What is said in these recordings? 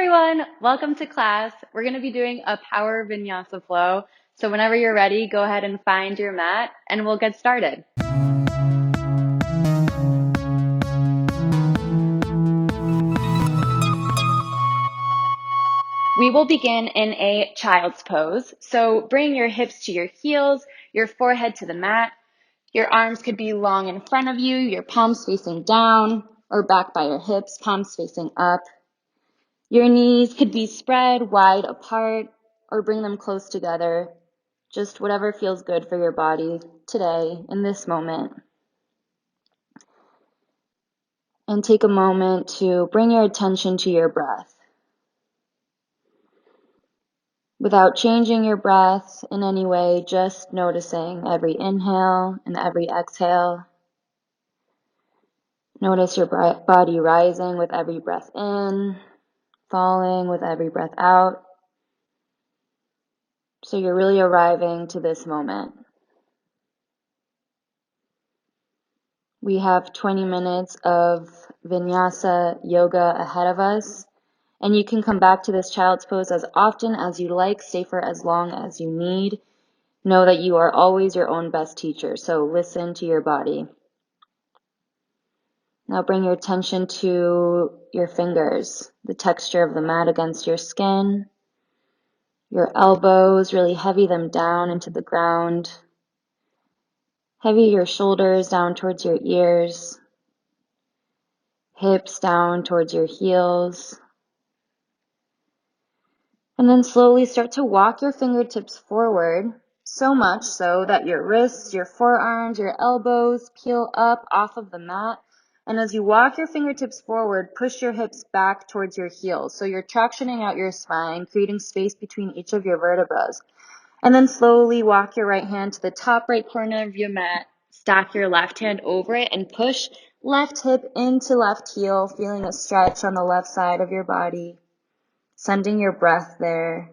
everyone, welcome to class. We're going to be doing a power vinyasa flow. So whenever you're ready, go ahead and find your mat and we'll get started. We will begin in a child's pose. So bring your hips to your heels, your forehead to the mat. Your arms could be long in front of you, your palms facing down or back by your hips, palms facing up. Your knees could be spread wide apart or bring them close together. Just whatever feels good for your body today in this moment. And take a moment to bring your attention to your breath. Without changing your breath in any way, just noticing every inhale and every exhale. Notice your body rising with every breath in, falling with every breath out. So you're really arriving to this moment. We have 20 minutes of vinyasa yoga ahead of us, and you can come back to this child's pose as often as you like, stay for as long as you need. Know that you are always your own best teacher, so listen to your body. Now bring your attention to your fingers, the texture of the mat against your skin, your elbows, really heavy them down into the ground. Heavy your shoulders down towards your ears, hips down towards your heels. And then slowly start to walk your fingertips forward, so much so that your wrists, your forearms, your elbows peel up off of the mat. And as you walk your fingertips forward, push your hips back towards your heels. So you're tractioning out your spine, creating space between each of your vertebrae. And then slowly walk your right hand to the top right corner of your mat, stack your left hand over it and push left hip into left heel, feeling a stretch on the left side of your body. Sending your breath there.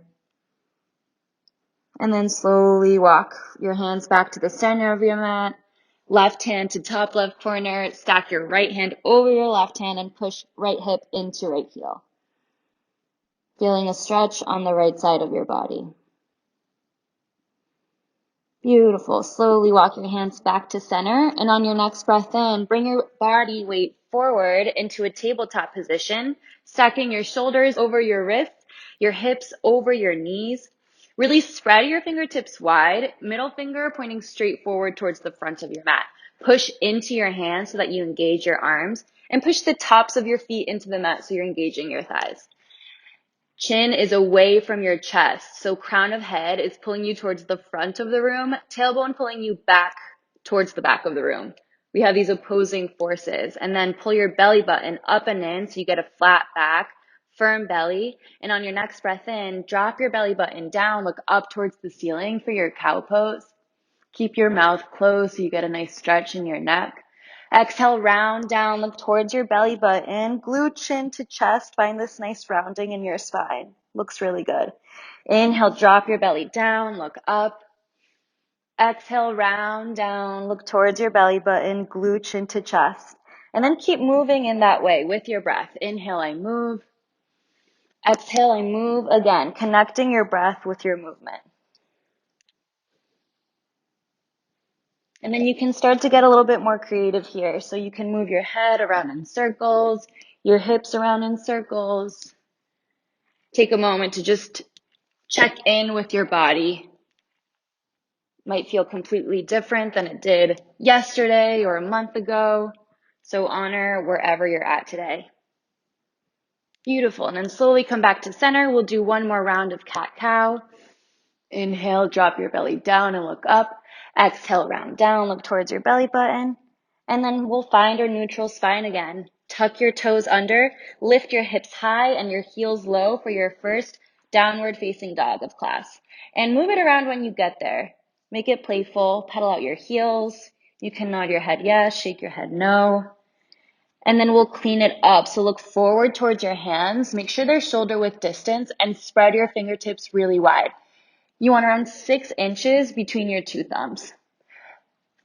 And then slowly walk your hands back to the center of your mat. Left hand to top left corner. Stack your right hand over your left hand and push right hip into right heel. Feeling a stretch on the right side of your body. Beautiful. Slowly walk your hands back to center. And on your next breath in, bring your body weight forward into a tabletop position, stacking your shoulders over your wrists, your hips over your knees. Really spread your fingertips wide, middle finger pointing straight forward towards the front of your mat. Push into your hands so that you engage your arms, and push the tops of your feet into the mat so you're engaging your thighs. Chin is away from your chest, so crown of head is pulling you towards the front of the room, tailbone pulling you back towards the back of the room. We have these opposing forces. And then pull your belly button up and in so you get a flat back, firm belly. And on your next breath in, drop your belly button down, look up towards the ceiling for your cow pose. Keep your mouth closed so you get a nice stretch in your neck. Exhale, round down, look towards your belly button, glute chin to chest, find this nice rounding in your spine. Looks really good. Inhale, drop your belly down, look up. Exhale, round down, look towards your belly button, glute chin to chest. And then keep moving in that way with your breath. Inhale, I move. Exhale, I move again, connecting your breath with your movement. And then you can start to get a little bit more creative here. So you can move your head around in circles, your hips around in circles. Take a moment to just check in with your body. Might feel completely different than it did yesterday or a month ago. So honor wherever you're at today. Beautiful. And then slowly come back to center. We'll do one more round of cat-cow. Inhale, drop your belly down and look up. Exhale, round down, look towards your belly button. And then we'll find our neutral spine again. Tuck your toes under, lift your hips high and your heels low for your first downward facing dog of class. And move it around when you get there. Make it playful, pedal out your heels. You can nod your head yes, shake your head no. And then we'll clean it up. So look forward towards your hands. Make sure they're shoulder width distance and spread your fingertips really wide. You want around 6 inches between your two thumbs.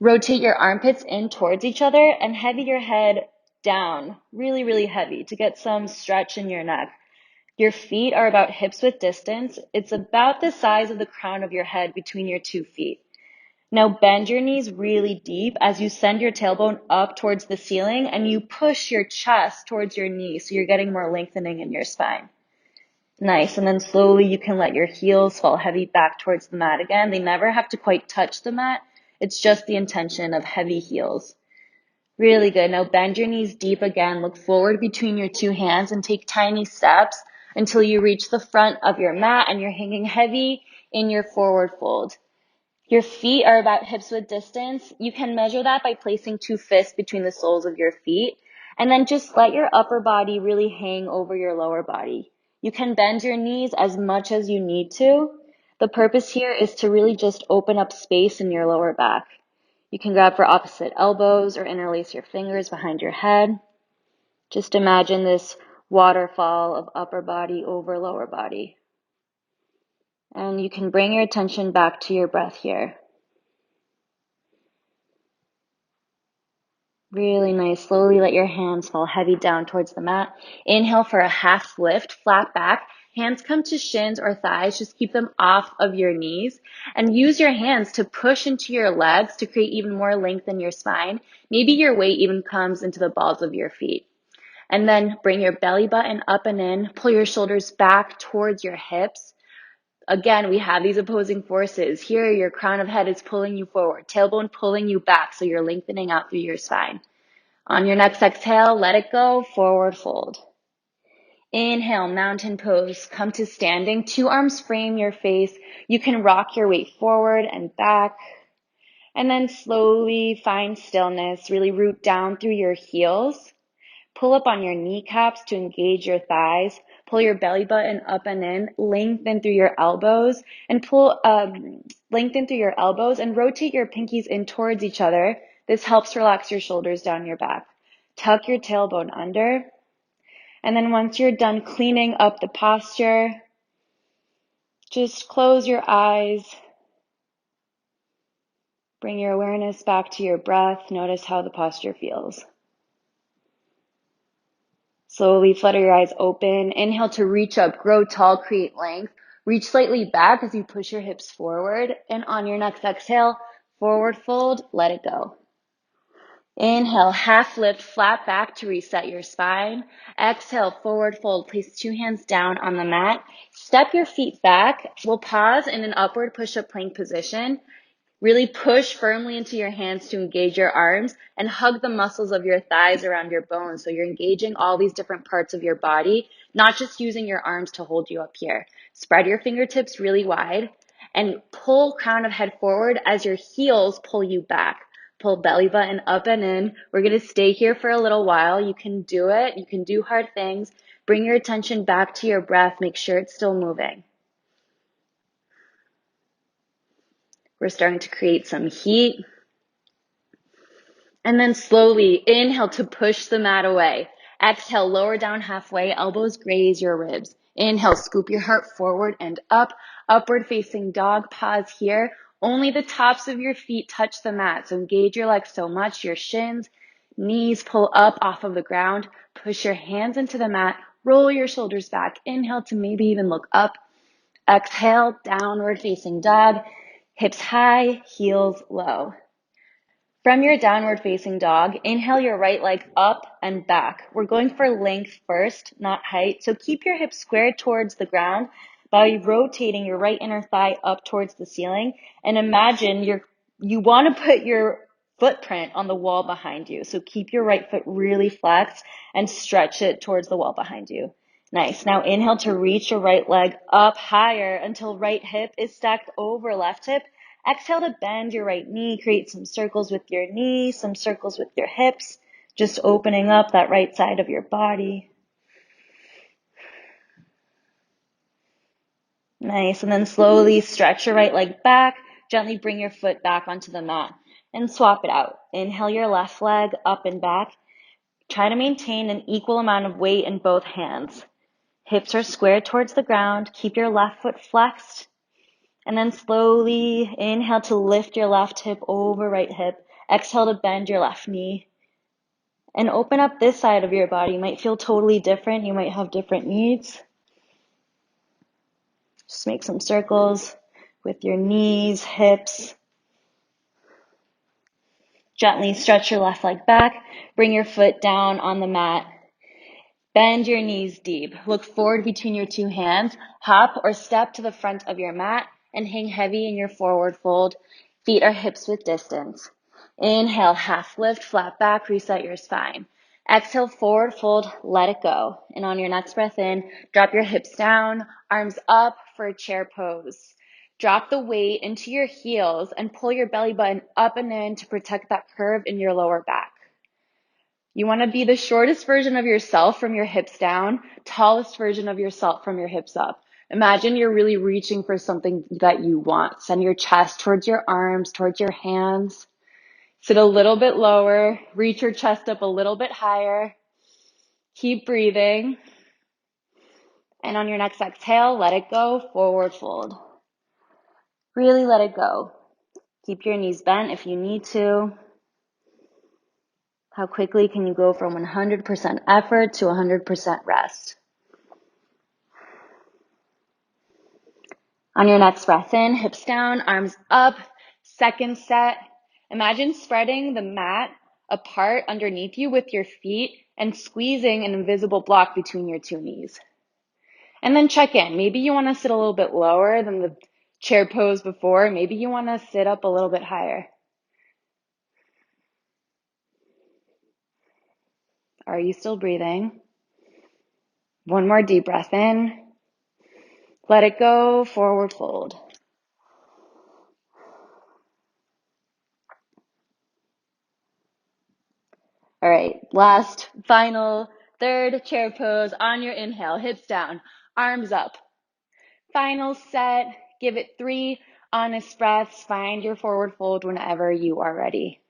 Rotate your armpits in towards each other and heavy your head down, really, really heavy to get some stretch in your neck. Your feet are about hips width distance. It's about the size of the crown of your head between your 2 feet. Now bend your knees really deep as you send your tailbone up towards the ceiling and you push your chest towards your knees so you're getting more lengthening in your spine. Nice. And then slowly you can let your heels fall heavy back towards the mat again. They never have to quite touch the mat. It's just the intention of heavy heels. Really good. Now bend your knees deep again. Look forward between your 2 hands and take tiny steps until you reach the front of your mat and you're hanging heavy in your forward fold. Your feet are about hips width distance. You can measure that by placing 2 fists between the soles of your feet. And then just let your upper body really hang over your lower body. You can bend your knees as much as you need to. The purpose here is to really just open up space in your lower back. You can grab for opposite elbows or interlace your fingers behind your head. Just imagine this waterfall of upper body over lower body. And you can bring your attention back to your breath here. Really nice. Slowly let your hands fall heavy down towards the mat. Inhale for a half lift, flat back. Hands come to shins or thighs. Just keep them off of your knees. And use your hands to push into your legs to create even more length in your spine. Maybe your weight even comes into the balls of your feet. And then bring your belly button up and in. Pull your shoulders back towards your hips. Again, we have these opposing forces. Here, your crown of head is pulling you forward, tailbone pulling you back, so you're lengthening out through your spine. On your next exhale, let it go, forward fold. Inhale, mountain pose. Come to standing. 2 arms frame your face. You can rock your weight forward and back. And then slowly find stillness. Really root down through your heels. Pull up on your kneecaps to engage your thighs. Pull your belly button up and in. Lengthen through your elbows and lengthen through your elbows and rotate your pinkies in towards each other. This helps relax your shoulders down your back. Tuck your tailbone under. And then once you're done cleaning up the posture, just close your eyes. Bring your awareness back to your breath. Notice how the posture feels. Slowly flutter your eyes open. Inhale to reach up, grow tall, create length. Reach slightly back as you push your hips forward. And on your next exhale, forward fold, let it go. Inhale, half lift, flat back to reset your spine. Exhale, forward fold. Place 2 hands down on the mat. Step your feet back. We'll pause in an upward push-up plank position. Really push firmly into your hands to engage your arms and hug the muscles of your thighs around your bones. So you're engaging all these different parts of your body, not just using your arms to hold you up here. Spread your fingertips really wide and pull crown of head forward as your heels pull you back. Pull belly button up and in. We're going to stay here for a little while. You can do it. You can do hard things. Bring your attention back to your breath. Make sure it's still moving. We're starting to create some heat. And then slowly inhale to push the mat away. Exhale, lower down halfway, elbows graze your ribs. Inhale, scoop your heart forward and up, upward facing dog. Pause here. Only the tops of your feet touch the mat. So engage your legs so much, your shins, knees pull up off of the ground. Push your hands into the mat. Roll your shoulders back. Inhale to maybe even look up. Exhale, downward facing dog. Hips high, heels low. From your downward facing dog, inhale your right leg up and back. We're going for length first, not height. So keep your hips squared towards the ground by rotating your right inner thigh up towards the ceiling. And imagine you want to put your footprint on the wall behind you. So keep your right foot really flexed and stretch it towards the wall behind you. Nice. Now inhale to reach your right leg up higher until right hip is stacked over left hip. Exhale to bend your right knee, create some circles with your knee, some circles with your hips, just opening up that right side of your body. Nice, and then slowly stretch your right leg back, gently bring your foot back onto the mat and swap it out. Inhale your left leg up and back. Try to maintain an equal amount of weight in both hands. Hips are squared towards the ground. Keep your left foot flexed. And then slowly inhale to lift your left hip over right hip. Exhale to bend your left knee. And open up this side of your body. You might feel totally different. You might have different needs. Just make some circles with your knees, hips. Gently stretch your left leg back. Bring your foot down on the mat. Bend your knees deep. Look forward between your two hands. Hop or step to the front of your mat and hang heavy in your forward fold. Feet are hips width distance. Inhale, half lift, flat back, reset your spine. Exhale, forward fold, let it go. And on your next breath in, drop your hips down, arms up for a chair pose. Drop the weight into your heels and pull your belly button up and in to protect that curve in your lower back. You want to be the shortest version of yourself from your hips down, tallest version of yourself from your hips up. Imagine you're really reaching for something that you want. Send your chest towards your arms, towards your hands. Sit a little bit lower. Reach your chest up a little bit higher. Keep breathing. And on your next exhale, let it go, forward fold. Really let it go. Keep your knees bent if you need to. How quickly can you go from 100% effort to 100% rest? On your next breath in, hips down, arms up, second set. Imagine spreading the mat apart underneath you with your feet and squeezing an invisible block between your two knees. And then check in. Maybe you want to sit a little bit lower than the chair pose before. Maybe you want to sit up a little bit higher. Are you still breathing? One more deep breath in. Let it go, forward fold. All right, last, final, third chair pose on your inhale, hips down, arms up. Final set, give it 3 honest breaths. Find your forward fold whenever you are ready.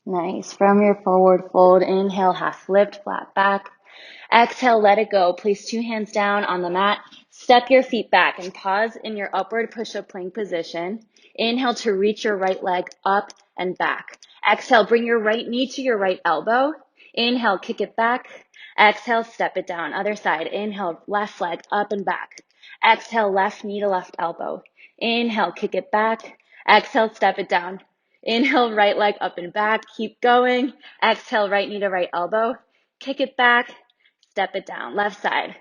Nice. From your forward fold, inhale, half lift, flat back. Exhale, let it go. Place 2 hands down on the mat. Step your feet back and pause in your upward push-up plank position. Inhale to reach your right leg up and back. Exhale, bring your right knee to your right elbow. Inhale, kick it back. Exhale, step it down. Other side. Inhale, left leg up and back. Exhale, left knee to left elbow. Inhale, kick it back. Exhale, step it down. Inhale, right leg up and back. Keep going. Exhale, right knee to right elbow. Kick it back. Step it down. Left side.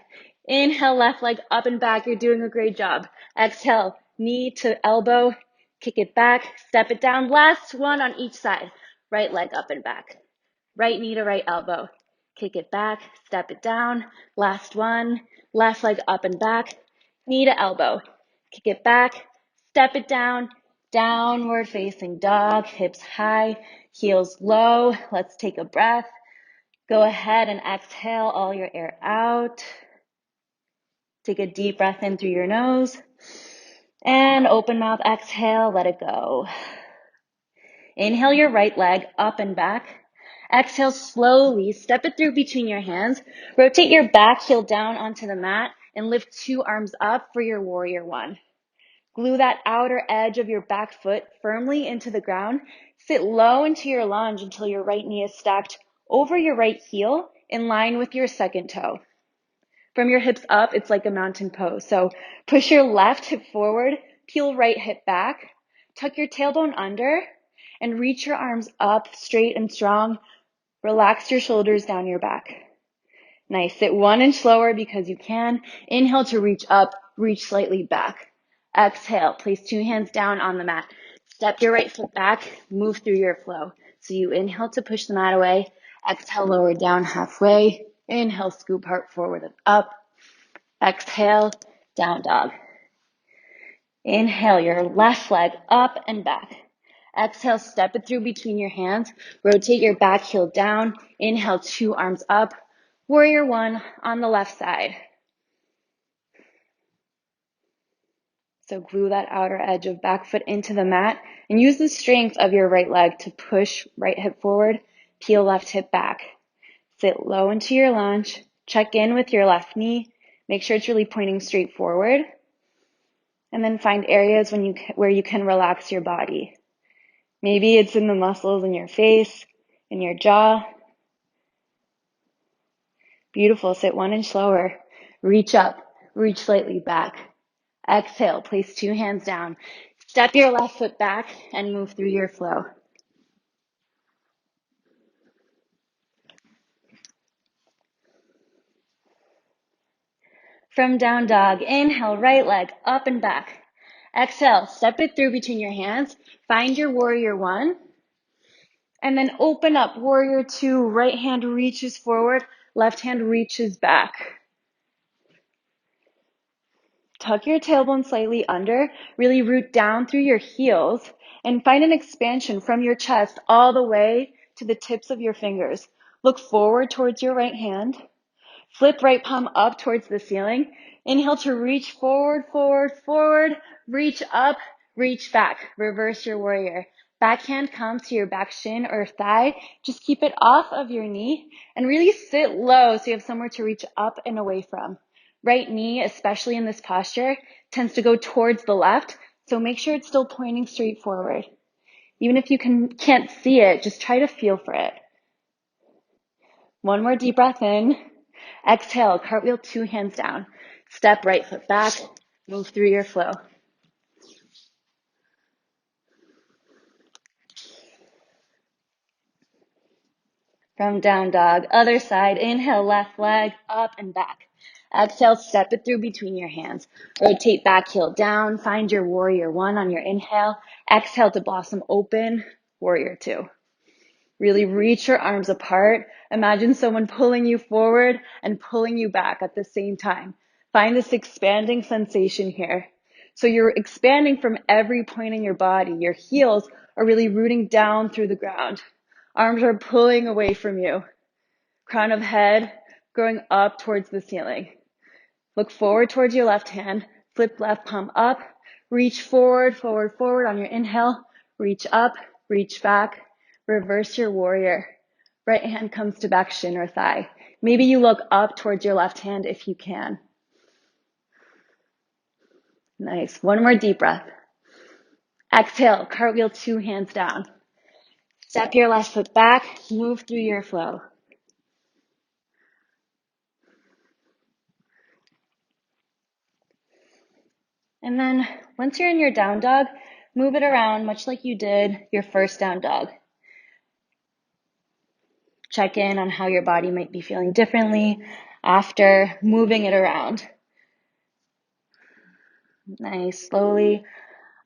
Inhale, left leg up and back. You're doing a great job. Exhale, knee to elbow. Kick it back. Step it down. Last one on each side. Right leg up and back. Right knee to right elbow. Kick it back. Step it down. Last one. Left leg up and back. Knee to elbow. Kick it back. Step it down. Downward facing dog. Hips high. Heels low. Let's take a breath. Go ahead and exhale all your air out. Take a deep breath in through your nose. And open mouth, exhale, let it go. Inhale your right leg up and back. Exhale slowly, step it through between your hands. Rotate your back heel down onto the mat and lift 2 arms up for your warrior 1. Glue that outer edge of your back foot firmly into the ground. Sit low into your lunge until your right knee is stacked over your right heel in line with your second toe. From your hips up, it's like a mountain pose. So push your left hip forward, peel right hip back, tuck your tailbone under, and reach your arms up straight and strong. Relax your shoulders down your back. Nice. Sit 1 inch lower because you can. Inhale to reach up, reach slightly back. Exhale, place 2 hands down on the mat. Step your right foot back, move through your flow. So you inhale to push the mat away. Exhale, lower down halfway. Inhale, scoop heart forward and up. Exhale, down dog. Inhale your left leg up and back. Exhale, step it through between your hands. Rotate your back heel down. Inhale, 2 arms up. Warrior 1 on the left side. So glue that outer edge of back foot into the mat and use the strength of your right leg to push right hip forward, peel left hip back. Sit low into your lunge. Check in with your left knee. Make sure it's really pointing straight forward. And then find areas where you can relax your body. Maybe it's in the muscles in your face, in your jaw. Beautiful. Sit 1 inch slower. Reach up. Reach slightly back. Exhale. Place 2 hands down. Step your left foot back and move through your flow. From down dog, inhale, right leg up and back. Exhale, step it through between your hands. Find your warrior 1. And then open up, warrior 2. Right hand reaches forward, left hand reaches back. Tuck your tailbone slightly under, really root down through your heels, and find an expansion from your chest all the way to the tips of your fingers. Look forward towards your right hand. Flip right palm up towards the ceiling. Inhale to reach forward, forward, forward. Reach up, reach back. Reverse your warrior. Back hand comes to your back shin or thigh. Just keep it off of your knee and really sit low so you have somewhere to reach up and away from. Right knee, especially in this posture, tends to go towards the left, so make sure it's still pointing straight forward. Even if you can't see it, just try to feel for it. 1 more deep breath in. Exhale, cartwheel 2 hands down. Step right foot back, move through your flow. From down dog, other side, inhale, left leg up and back. Exhale, step it through between your hands. Rotate back heel down, find your warrior 1 on your inhale. Exhale to blossom open, warrior 2. Really reach your arms apart. Imagine someone pulling you forward and pulling you back at the same time. Find this expanding sensation here. So you're expanding from every point in your body. Your heels are really rooting down through the ground. Arms are pulling away from you. Crown of head growing up towards the ceiling. Look forward towards your left hand. Flip left palm up. Reach forward, forward, forward on your inhale. Reach up, reach back. Reverse your warrior. Right hand comes to back shin or thigh. Maybe you look up towards your left hand if you can. Nice. 1 more deep breath. Exhale, cartwheel 2 hands down. Step your left foot back, move through your flow. And then once you're in your down dog, move it around much like you did your first down dog. Check in on how your body might be feeling differently after moving it around. Nice. Slowly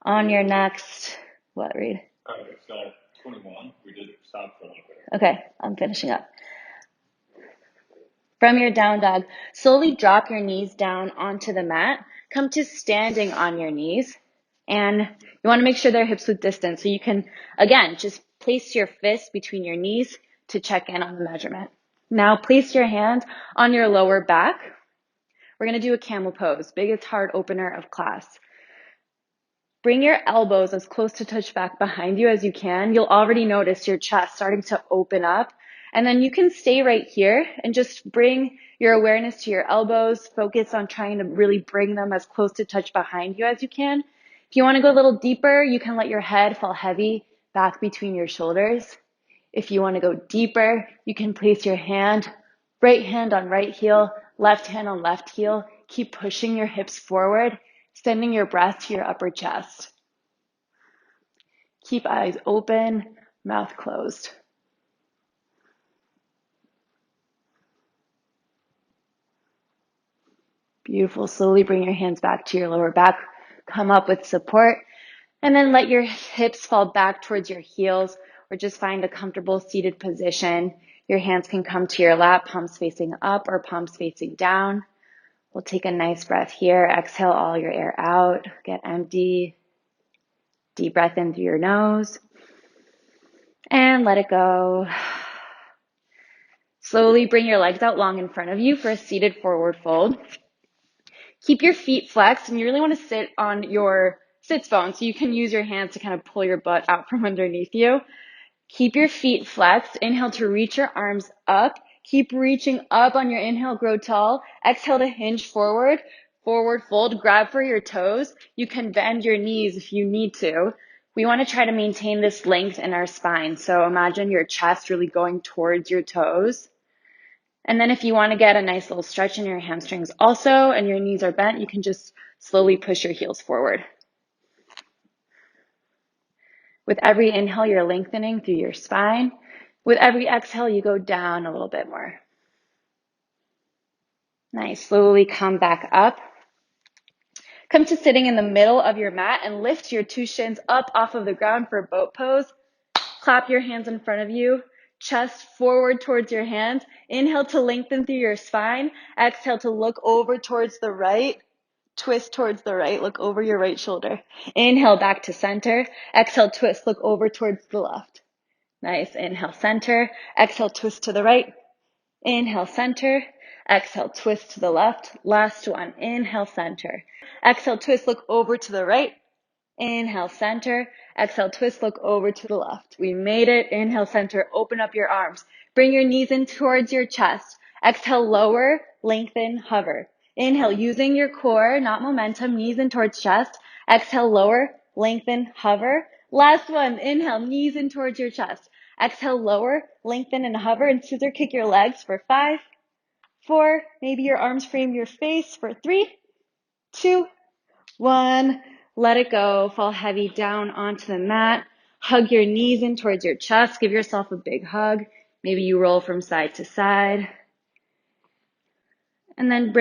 on your next, what, Reed? So 21, we did stop for a little bit. Okay, I'm finishing up. From your down dog, slowly drop your knees down onto the mat. Come to standing on your knees. And you want to make sure they're hips width distance. So you can, again, just place your fists between your knees to check in on the measurement. Now place your hand on your lower back. We're going to do a camel pose, biggest heart opener of class. Bring your elbows as close to touch back behind you as you can. You'll already notice your chest starting to open up. And then you can stay right here and just bring your awareness to your elbows. Focus on trying to really bring them as close to touch behind you as you can. If you want to go a little deeper, you can let your head fall heavy back between your shoulders. If you want to go deeper, you can place your right hand on right heel, left hand on left heel. Keep pushing your hips forward, sending your breath to your upper chest. Keep eyes open, mouth closed. Beautiful. Slowly bring your hands back to your lower back. Come up with support. And then let your hips fall back towards your heels, or just find a comfortable seated position. Your hands can come to your lap, palms facing up or palms facing down. We'll take a nice breath here. Exhale all your air out. Get empty. Deep breath in through your nose. And let it go. Slowly bring your legs out long in front of you for a seated forward fold. Keep your feet flexed, and you really want to sit on your sits bone so you can use your hands to kind of pull your butt out from underneath you. Keep your feet flexed. Inhale to reach your arms up. Keep reaching up on your inhale, grow tall. Exhale to hinge forward. Forward fold, grab for your toes. You can bend your knees if you need to. We want to try to maintain this length in our spine. So imagine your chest really going towards your toes. And then if you want to get a nice little stretch in your hamstrings also, and your knees are bent, you can just slowly push your heels forward. With every inhale, you're lengthening through your spine. With every exhale, you go down a little bit more. Nice. Slowly come back up. Come to sitting in the middle of your mat and lift your two shins up off of the ground for boat pose. Clap your hands in front of you. Chest forward towards your hands. Inhale to lengthen through your spine. Exhale to look over towards the right. Twist towards the right. Look over your right shoulder. Inhale back to center. Exhale, twist. Look over towards the left. Nice. Inhale, center. Exhale, twist to the right. Inhale, center. Exhale, twist to the left. Last one. Inhale, center. Exhale, twist, look over to the right. Inhale, center. Exhale, twist, look over to the left. We made it. Inhale, center. Open up your arms. Bring your knees in towards your chest. Exhale, lower, lengthen, hover. Inhale, using your core, not momentum, knees in towards chest. Exhale, lower, lengthen, hover. Last one. Inhale, knees in towards your chest. Exhale, lower, lengthen, and hover. And scissor kick your legs for 5, 4, maybe your arms frame your face for 3, 2, 1. Let it go. Fall heavy down onto the mat. Hug your knees in towards your chest. Give yourself a big hug. Maybe you roll from side to side. And then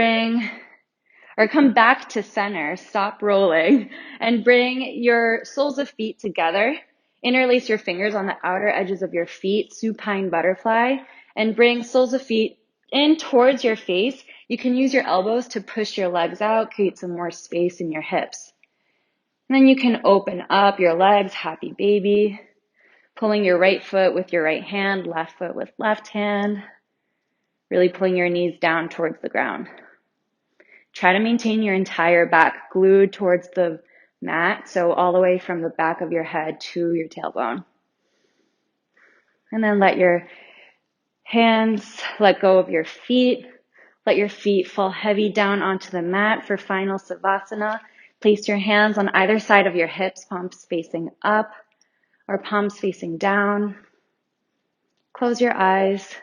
come back to center. Stop rolling and bring your soles of feet together. Interlace your fingers on the outer edges of your feet, supine butterfly, and bring soles of feet in towards your face. You can use your elbows to push your legs out, create some more space in your hips. And then you can open up your legs, happy baby, pulling your right foot with your right hand, left foot with left hand, really pulling your knees down towards the ground. Try to maintain your entire back glued towards the mat, so all the way from the back of your head to your tailbone. And then let your hands let go of your feet. Let your feet fall heavy down onto the mat for final Savasana. Place your hands on either side of your hips, palms facing up or palms facing down. Close your eyes.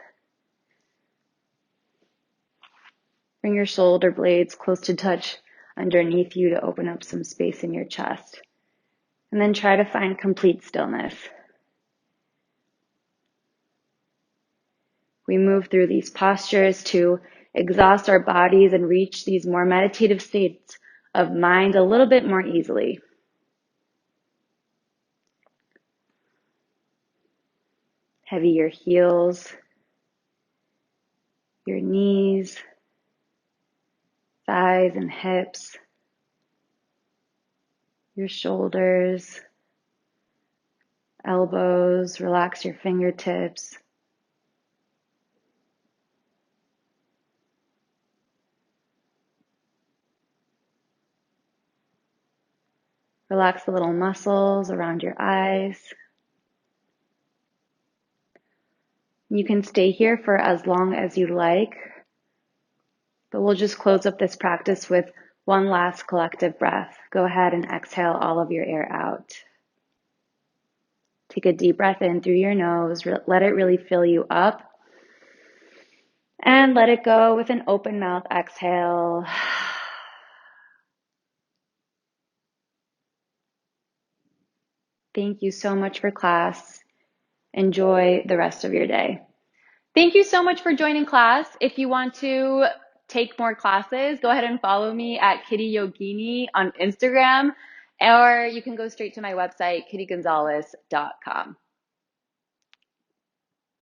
Bring your shoulder blades close to touch underneath you to open up some space in your chest. And then try to find complete stillness. We move through these postures to exhaust our bodies and reach these more meditative states of mind a little bit more easily. Heavy your heels, your knees, thighs and hips, your shoulders, elbows, relax your fingertips. Relax the little muscles around your eyes. You can stay here for as long as you like, but we'll just close up this practice with one last collective breath. Go ahead and exhale all of your air out. Take a deep breath in through your nose. Let it really fill you up. And let it go with an open mouth exhale. Thank you so much for class. Enjoy the rest of your day. Thank you so much for joining class. If you want to take more classes, go ahead and follow me at Kitty Yogini on Instagram, or you can go straight to my website, kittygonzalez.com.